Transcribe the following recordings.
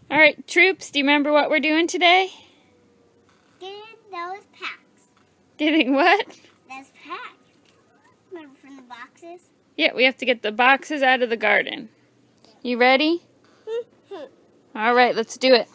All right, troops, do you remember what we're doing today? Getting those packs. Getting what? Those packs. Remember from the boxes? Yeah, we have to get the boxes out of the garden. You ready? All right, let's do it.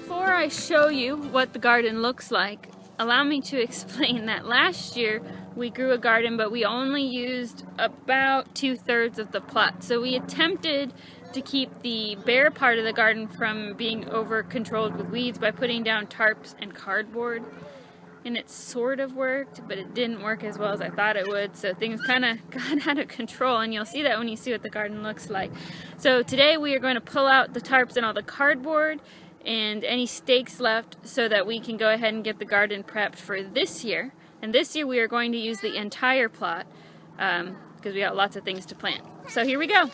Before I show you what the garden looks like, allow me to explain that last year we grew a garden, but we only used about 2/3 of the plot. So we attempted to keep the bare part of the garden from being over controlled with weeds by putting down tarps and cardboard. And it sort of worked, but it didn't work as well as I thought it would. So things kind of got out of control, and you'll see that when you see what the garden looks like. So today we are going to pull out the tarps and all the cardboard and any stakes left so that we can go ahead and get the garden prepped for this year. And this year we are going to use the entire plot because we got lots of things to plant. So here we go.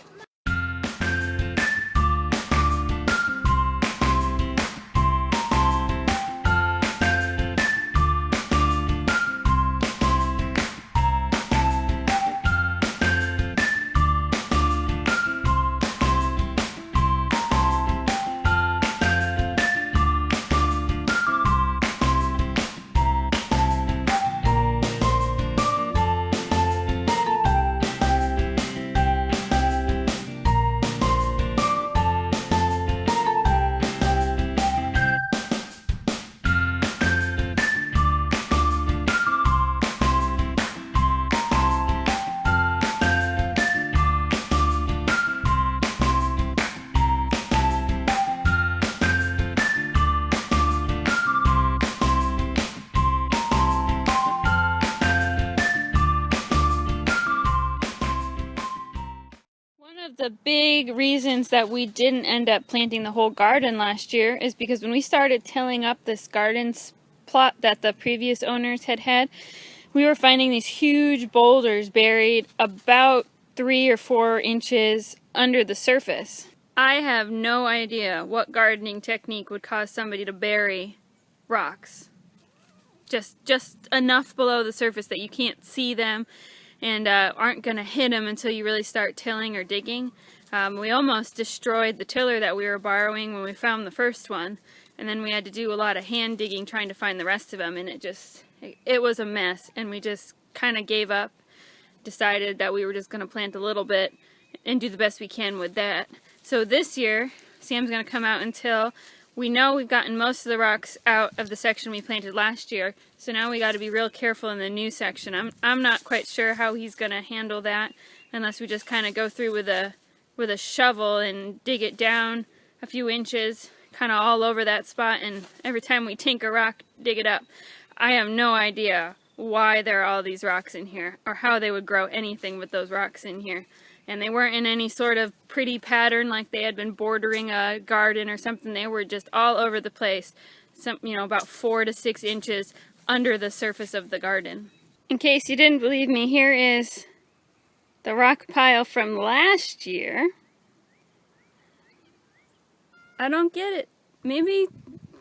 The big reasons that we didn't end up planting the whole garden last year is because when we started tilling up this garden plot that the previous owners had, we were finding these huge boulders buried about 3 or 4 inches under the surface. I have no idea what gardening technique would cause somebody to bury rocks just enough below the surface that you can't see them and aren't going to hit them until you really start tilling or digging. We almost destroyed the tiller that we were borrowing when we found the first one, and then we had to do a lot of hand digging trying to find the rest of them, and it was a mess, and we just kind of gave up, decided that we were just going to plant a little bit and do the best we can with that. So this year, Sam's going to come out until we know we've gotten most of the rocks out of the section we planted last year, so now we got to be real careful in the new section. I'm not quite sure how he's going to handle that unless we just kind of go through with a shovel and dig it down a few inches, kind of all over that spot, and every time we tink a rock, dig it up. I have no idea why there are all these rocks in here or how they would grow anything with those rocks in here. And they weren't in any sort of pretty pattern like they had been bordering a garden or something. They were just all over the place, about 4 to 6 inches under the surface of the garden. In case you didn't believe me, here is the rock pile from last year. I don't get it. Maybe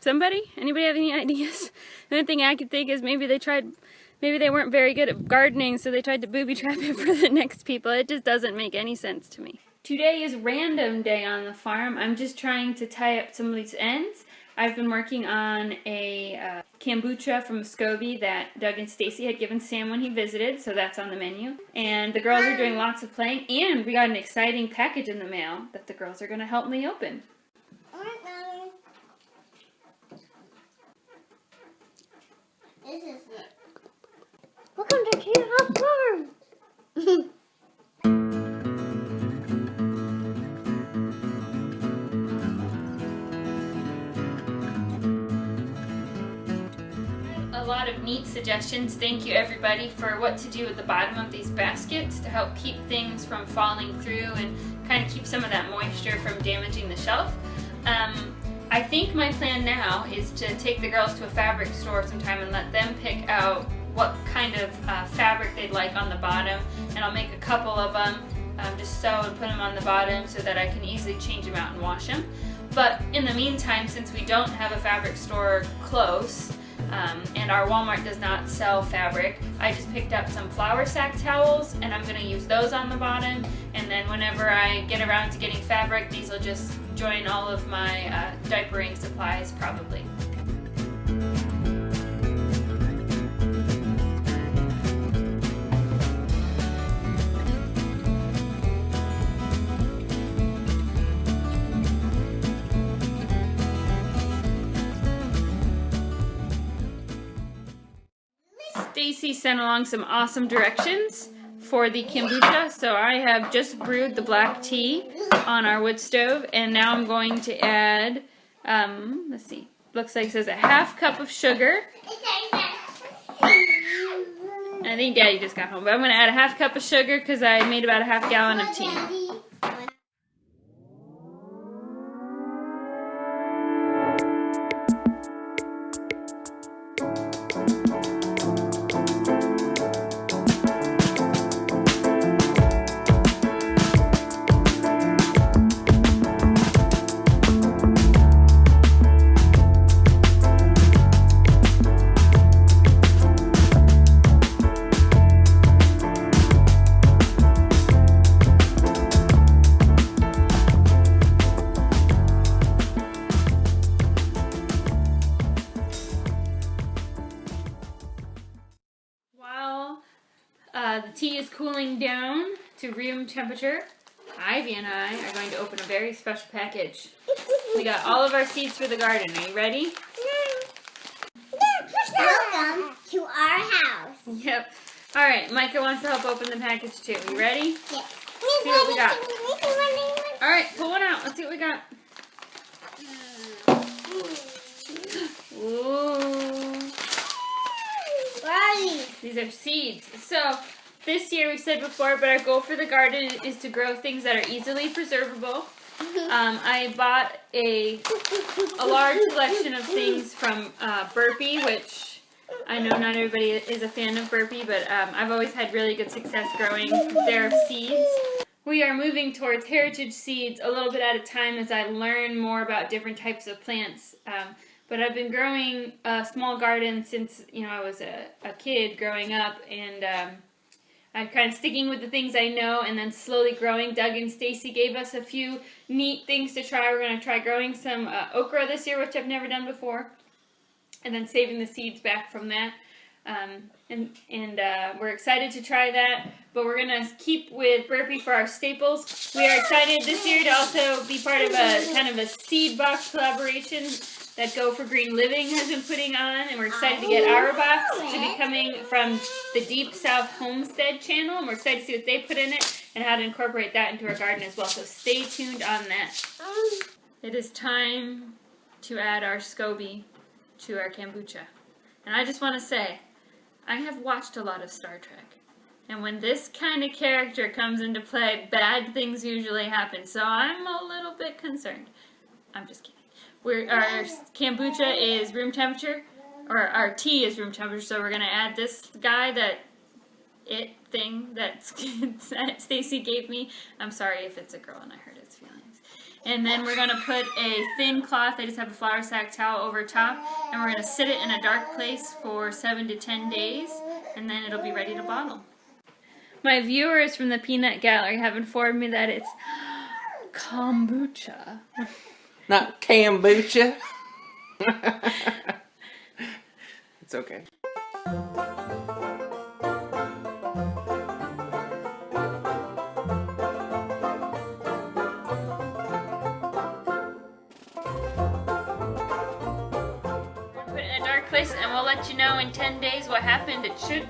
anybody have any ideas? The only thing I could think is maybe they weren't very good at gardening, so they tried to booby trap it for the next people. It just doesn't make any sense to me. Today is random day on the farm. I'm just trying to tie up some loose ends. I've been working on a kombucha from Muscovy that Doug and Stacy had given Sam when he visited, so that's on the menu. And the girls are doing lots of playing, and we got an exciting package in the mail that the girls are going to help me open. This is it. Welcome to Teal House Farm. A lot of neat suggestions. Thank you everybody for what to do at the bottom of these baskets to help keep things from falling through and kind of keep some of that moisture from damaging the shelf. I think my plan now is to take the girls to a fabric store sometime and let them pick out what kind of fabric they'd like on the bottom, and I'll make a couple of them just sew and put them on the bottom so that I can easily change them out and wash them. But in the meantime, since we don't have a fabric store close, and our Walmart does not sell fabric, I just picked up some flour sack towels and I'm going to use those on the bottom, and then whenever I get around to getting fabric, these will just join all of my diapering supplies probably. Stacy sent along some awesome directions for the kombucha. So I have just brewed the black tea on our wood stove, and now I'm going to add, let's see, looks like it says a half cup of sugar. I think Daddy just got home, but I'm going to add a half cup of sugar because I made about a half gallon of tea. The tea is cooling down to room temperature. Ivy and I are going to open a very special package. We got all of our seeds for the garden. Are you ready? Welcome to our house. Yep. All right, Micah wants to help open the package too. You ready? Yes. See what we got. All right, pull one out. Let's see what we got. Ooh. What are these? These are seeds. So this year, we've said before, but our goal for the garden is to grow things that are easily preservable. I bought a large selection of things from Burpee, which I know not everybody is a fan of Burpee, but I've always had really good success growing their seeds. We are moving towards heritage seeds a little bit at a time as I learn more about different types of plants. But I've been growing a small garden since, I was a kid growing up, and I'm kind of sticking with the things I know and then slowly growing. Doug and Stacy gave us a few neat things to try. We're going to try growing some okra this year, which I've never done before, and then saving the seeds back from that. We're excited to try that, but we're going to keep with Burpee for our staples. We are excited this year to also be part of a kind of a seed box collaboration that Go for Green Living has been putting on, and we're excited to get our box to be coming from the Deep South Homestead channel, and we're excited to see what they put in it and how to incorporate that into our garden as well, so stay tuned on that. It is time to add our SCOBY to our kombucha, and I just want to say, I have watched a lot of Star Trek, and when this kind of character comes into play, bad things usually happen, so I'm a little bit concerned. I'm just kidding. Our kombucha is room temperature, or our tea is room temperature, so we're going to add this guy that Stacy gave me. I'm sorry if it's a girl and I hurt its feelings. And then we're going to put a thin cloth, I just have a flour sack towel over top, and we're going to sit it in a dark place for 7 to 10 days, and then it'll be ready to bottle. My viewers from the Peanut Gallery have informed me that it's kombucha. Not kombucha. It's okay. Put it in a dark place, and we'll let you know in 10 days what happened. It should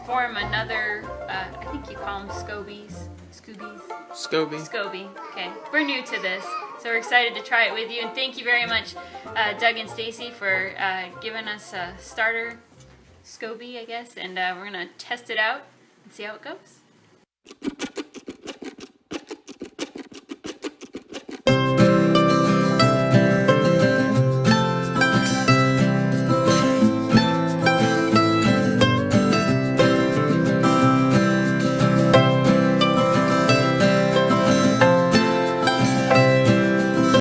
form another, I think you call them scobies. Scoobies? SCOBY. SCOBY. Okay. We're new to this, so we're excited to try it with you. And thank you very much, Doug and Stacy, for giving us a starter SCOBY, I guess. And we're going to test it out and see how it goes.